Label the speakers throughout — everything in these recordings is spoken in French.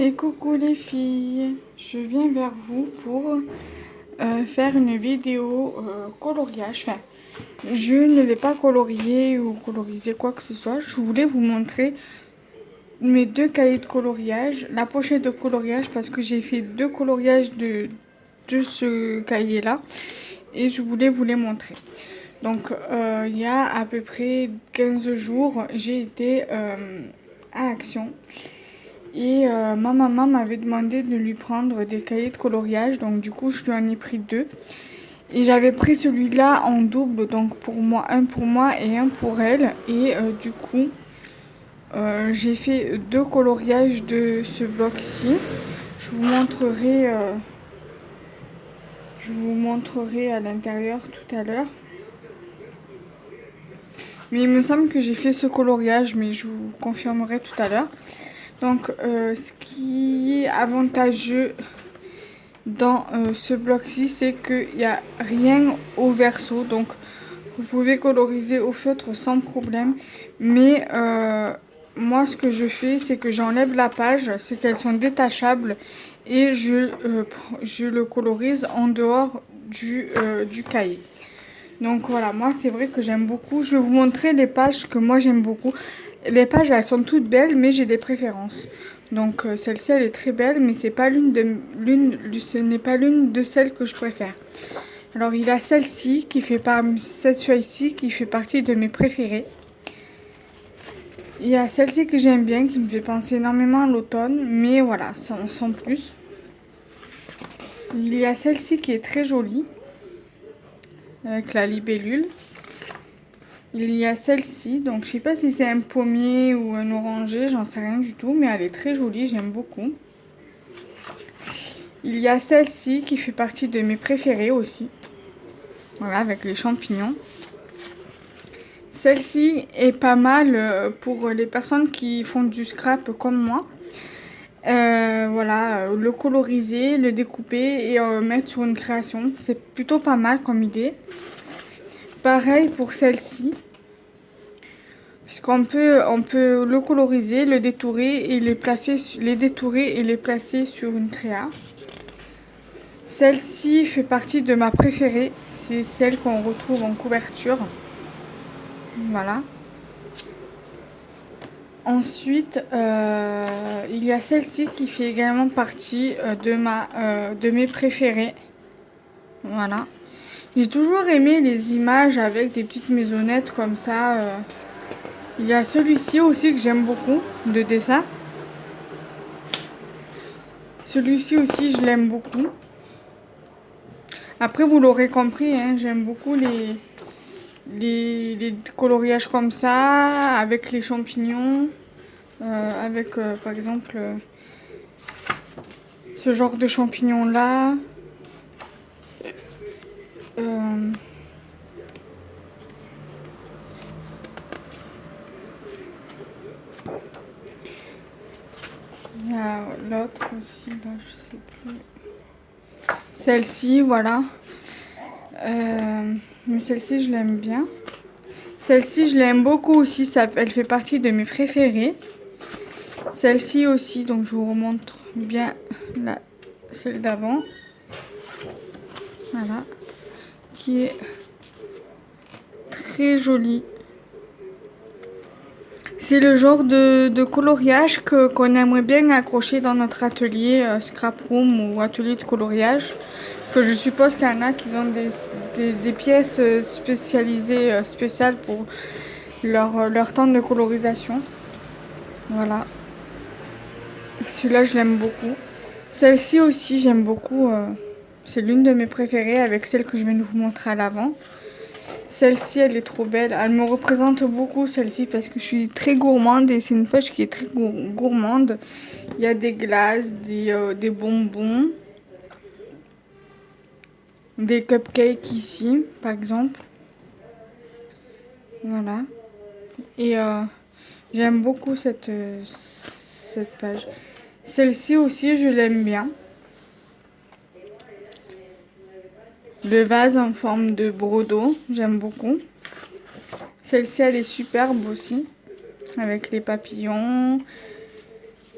Speaker 1: Allez, coucou les filles, je viens vers vous pour faire une vidéo coloriage. Enfin, je ne vais pas colorier ou coloriser quoi que ce soit. Je voulais vous montrer mes deux cahiers de coloriage, la pochette de coloriage parce que j'ai fait deux coloriages de ce cahier-là et je voulais vous les montrer. Donc, il y a à peu près 15 jours, j'ai été à Action. Et ma maman m'avait demandé de lui prendre des cahiers de coloriage, donc du coup je lui en ai pris deux. Et j'avais pris celui-là en double, donc pour moi, un pour moi et un pour elle. Et du coup, j'ai fait deux coloriages de ce bloc-ci. Je vous montrerai à l'intérieur tout à l'heure. Mais il me semble que j'ai fait ce coloriage, mais je vous confirmerai tout à l'heure. Donc, ce qui est avantageux dans ce bloc-ci, c'est qu'il n'y a rien au verso. Donc, vous pouvez coloriser au feutre sans problème. Mais moi, ce que je fais, c'est que j'enlève la page. C'est qu'elles sont détachables. Et je le colorise en dehors du cahier. Donc voilà, moi c'est vrai que j'aime beaucoup. Je vais vous montrer les pages que moi j'aime beaucoup. Les pages elles sont toutes belles, mais j'ai des préférences. Donc celle-ci elle est très belle, mais ce n'est pas l'une de celles que je préfère. Alors il y a celle-ci qui fait cette feuille-ci qui fait partie de mes préférées. Il y a celle-ci que j'aime bien, qui me fait penser énormément à l'automne, mais voilà, sans plus. Il y a celle-ci qui est très jolie, avec la libellule. Il y a celle-ci, donc je sais pas si c'est un pommier ou un oranger, j'en sais rien du tout, mais elle est très jolie, j'aime beaucoup. Il y a celle-ci qui fait partie de mes préférées aussi, voilà, avec les champignons. Celle-ci est pas mal pour les personnes qui font du scrap comme moi. Voilà, le coloriser, le découper et mettre sur une création, c'est plutôt pas mal comme idée. Pareil pour celle-ci. Puisqu'on peut le coloriser, le détourer et les placer sur une créa. Celle-ci fait partie de ma préférée. C'est celle qu'on retrouve en couverture. Voilà. Ensuite, il y a celle-ci qui fait également partie de mes préférées. Voilà. J'ai toujours aimé les images avec des petites maisonnettes comme ça. Il y a celui-ci aussi que j'aime beaucoup, de dessin. Celui-ci aussi, je l'aime beaucoup. Après, vous l'aurez compris, hein, j'aime beaucoup les coloriages comme ça, avec les champignons, avec, par exemple, ce genre de champignons-là. Il y a l'autre aussi, là, je sais plus. Celle-ci, voilà. Mais celle-ci, je l'aime bien. Celle-ci, je l'aime beaucoup aussi. Elle fait partie de mes préférées. Celle-ci aussi, donc je vous remontre bien celle d'avant. Voilà. Qui est très jolie. C'est le genre de coloriage qu'on aimerait bien accrocher dans notre atelier scrap room ou atelier de coloriage. Que je suppose qu'il y en a qui ont des pièces spécialisées, spéciales pour leur temps de colorisation. Voilà. Celui-là, je l'aime beaucoup. Celle-ci aussi, j'aime beaucoup. C'est l'une de mes préférées avec celle que je viens de vous montrer à l'avant. Celle-ci, elle est trop belle. Elle me représente beaucoup, celle-ci, parce que je suis très gourmande et c'est une poche qui est très gourmande. Il y a des glaces, des bonbons, des cupcakes ici, par exemple. Voilà. Et j'aime beaucoup cette page. Celle-ci aussi, je l'aime bien. Le vase en forme de brodo, j'aime beaucoup. Celle-ci, elle est superbe aussi, avec les papillons.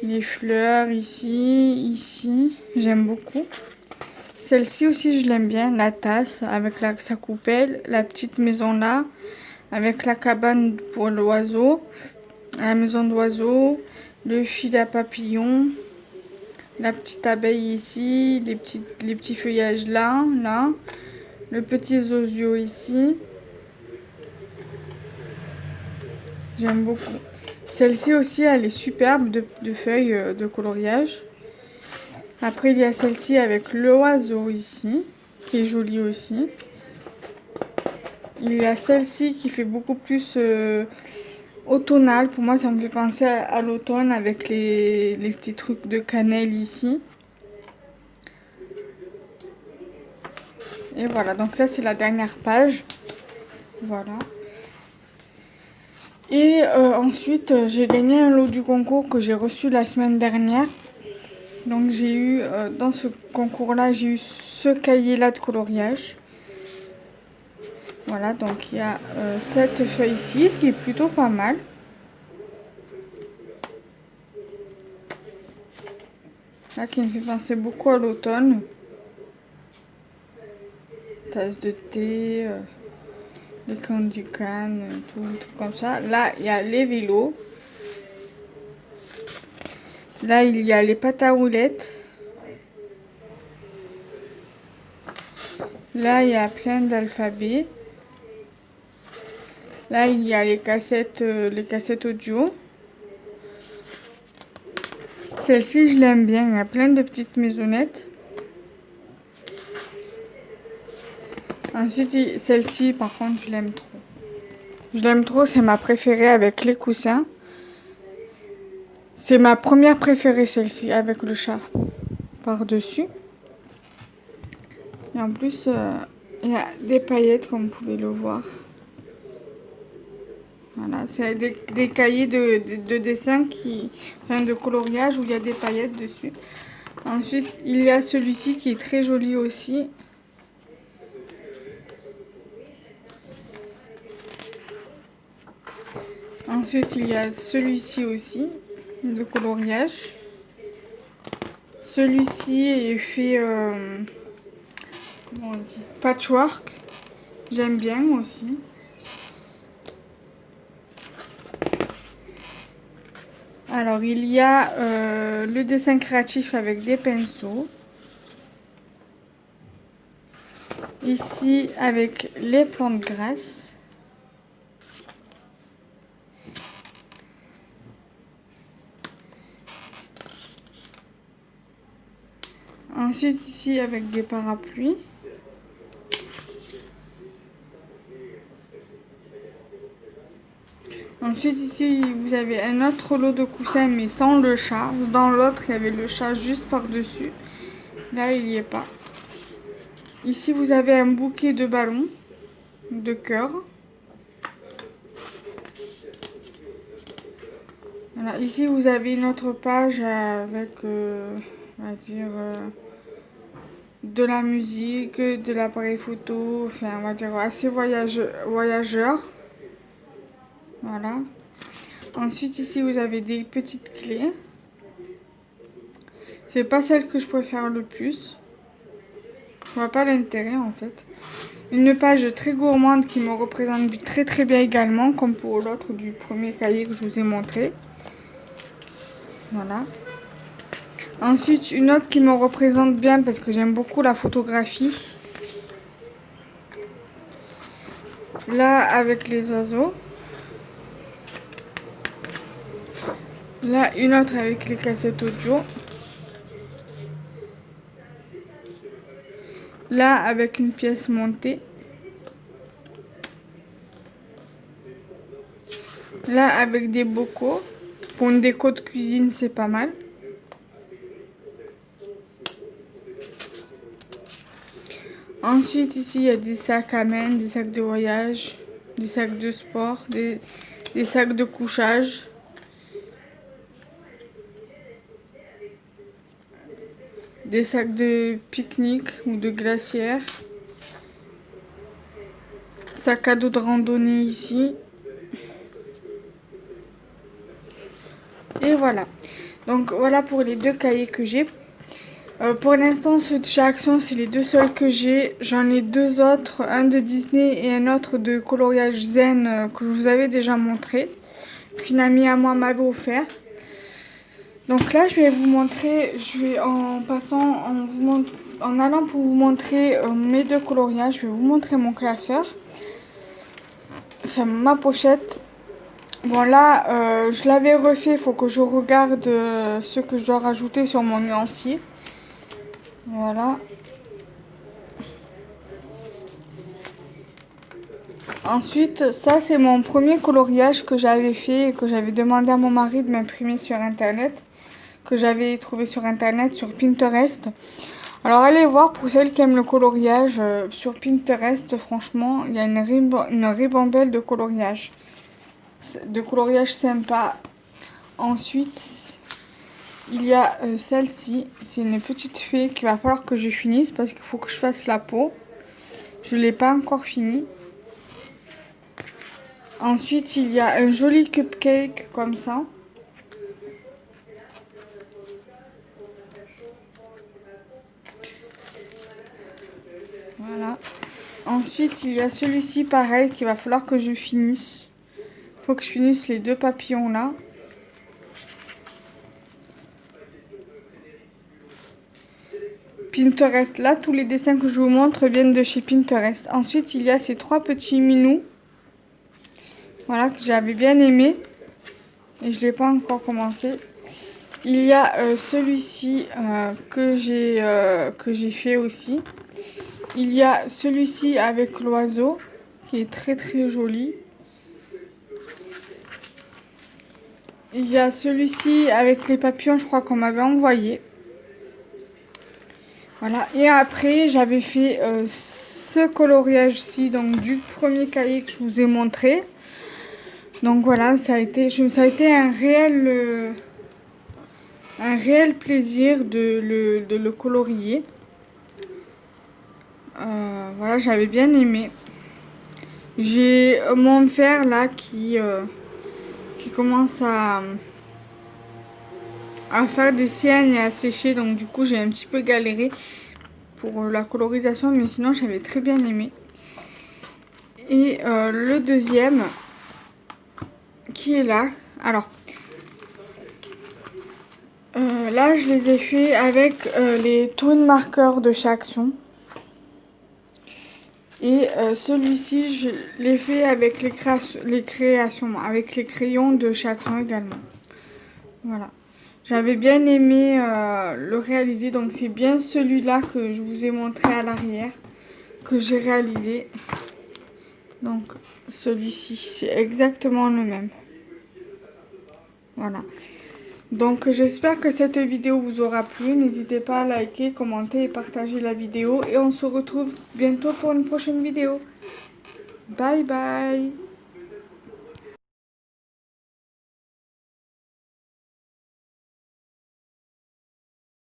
Speaker 1: Les fleurs ici, j'aime beaucoup. Celle-ci aussi, je l'aime bien, la tasse avec sa coupelle, la petite maison là, avec la cabane pour l'oiseau, la maison d'oiseau, le fil à papillon, la petite abeille ici, les petits feuillages là, le petit zozio ici. J'aime beaucoup. Celle-ci aussi, elle est superbe de feuilles de coloriage. Après, il y a celle-ci avec l'oiseau ici, qui est jolie aussi. Il y a celle-ci qui fait beaucoup plus automnal. Pour moi, ça me fait penser à l'automne avec les petits trucs de cannelle ici. Et voilà, donc ça, c'est la dernière page. Voilà. Et ensuite, j'ai gagné un lot du concours que j'ai reçu la semaine dernière. Donc j'ai eu, dans ce concours-là, j'ai eu ce cahier-là de coloriage. Voilà, donc il y a cette feuille-ci qui est plutôt pas mal. Là, qui me fait penser beaucoup à l'automne. Tasse de thé, les candy can, tout comme ça. Là, il y a les vélos. Là, il y a les pâtes à roulettes. Là, il y a plein d'alphabets. Là, il y a les cassettes audio. Celle-ci, je l'aime bien. Il y a plein de petites maisonnettes. Ensuite, celle-ci, par contre, je l'aime trop. Je l'aime trop, c'est ma préférée avec les coussins. C'est ma première préférée, celle-ci, avec le chat par-dessus. Et en plus, il y a des paillettes, comme vous pouvez le voir. Voilà, c'est des cahiers de dessin de coloriage où il y a des paillettes dessus. Ensuite, il y a celui-ci qui est très joli aussi. Ensuite, il y a celui-ci aussi, de coloriage. Celui-ci est fait, comment on dit, patchwork. J'aime bien aussi. Alors, il y a le dessin créatif avec des pinceaux. Ici, avec les plantes grasses. Ensuite, ici, avec des parapluies. Ensuite, ici, vous avez un autre lot de coussins, mais sans le chat. Dans l'autre, il y avait le chat juste par-dessus. Là, il n'y est pas. Ici, vous avez un bouquet de ballons, de cœur. Voilà, ici, vous avez une autre page avec, on va dire, de la musique, de l'appareil photo, enfin, on va dire assez voyageur. Voilà. Ensuite, ici, vous avez des petites clés. C'est pas celle que je préfère le plus. Je vois pas l'intérêt, en fait. Une page très gourmande qui me représente très très bien également, comme pour l'autre du premier cahier que je vous ai montré. Voilà. Ensuite, une autre qui me représente bien parce que j'aime beaucoup la photographie. Là, avec les oiseaux. Là, une autre avec les cassettes audio. Là, avec une pièce montée. Là, avec des bocaux. Pour une déco de cuisine, c'est pas mal. Ensuite, ici, il y a des sacs à main, des sacs de voyage, des sacs de sport, des sacs de couchage. Des sacs de pique-nique ou de glacière. Sac à dos de randonnée ici. Et voilà. Donc voilà pour les deux cahiers que j'ai. Pour l'instant, ceux de chez Action, c'est les deux seuls que j'ai. J'en ai deux autres, un de Disney et un autre de coloriage zen que je vous avais déjà montré, qu'une amie à moi m'avait offert. Donc là, je vais vous montrer, en allant pour vous montrer mes deux coloriages, je vais vous montrer mon classeur, enfin ma pochette. Bon là, je l'avais refait, il faut que je regarde ce que je dois rajouter sur mon nuancier. Voilà. Ensuite, ça c'est mon premier coloriage que j'avais fait et que j'avais demandé à mon mari de m'imprimer sur internet, que j'avais trouvé sur internet, sur Pinterest. Alors allez voir pour celles qui aiment le coloriage, sur Pinterest, franchement, il y a une ribambelle de coloriage sympa. Ensuite, il y a celle-ci, c'est une petite fée qu'il va falloir que je finisse parce qu'il faut que je fasse la peau. Je ne l'ai pas encore fini. Ensuite, il y a un joli cupcake comme ça. Voilà. Ensuite, il y a celui-ci pareil qu'il va falloir que je finisse. Il faut que je finisse les deux papillons là. Pinterest, là, tous les dessins que je vous montre viennent de chez Pinterest. Ensuite, il y a ces trois petits minous. Voilà, que j'avais bien aimé. Et je ne l'ai pas encore commencé. Il y a celui-ci que j'ai fait aussi. Il y a celui-ci avec l'oiseau, qui est très très joli. Il y a celui-ci avec les papillons, je crois qu'on m'avait envoyé. Voilà, et après j'avais fait ce coloriage-ci, donc du premier cahier que je vous ai montré. Donc voilà, ça a été un réel plaisir de le colorier. Voilà, j'avais bien aimé. J'ai mon fer là qui commence à faire des siennes et à sécher, donc du coup j'ai un petit peu galéré pour la colorisation, mais sinon j'avais très bien aimé. Et le deuxième qui est là, alors là je les ai fait avec les twin markers de chez Action. Et celui-ci, je l'ai fait avec les créations, avec les crayons de chez Action également. Voilà. J'avais bien aimé le réaliser, donc c'est bien celui-là que je vous ai montré à l'arrière, que j'ai réalisé. Donc celui-ci, c'est exactement le même. Voilà. Donc j'espère que cette vidéo vous aura plu. N'hésitez pas à liker, commenter et partager la vidéo. Et on se retrouve bientôt pour une prochaine vidéo. Bye bye.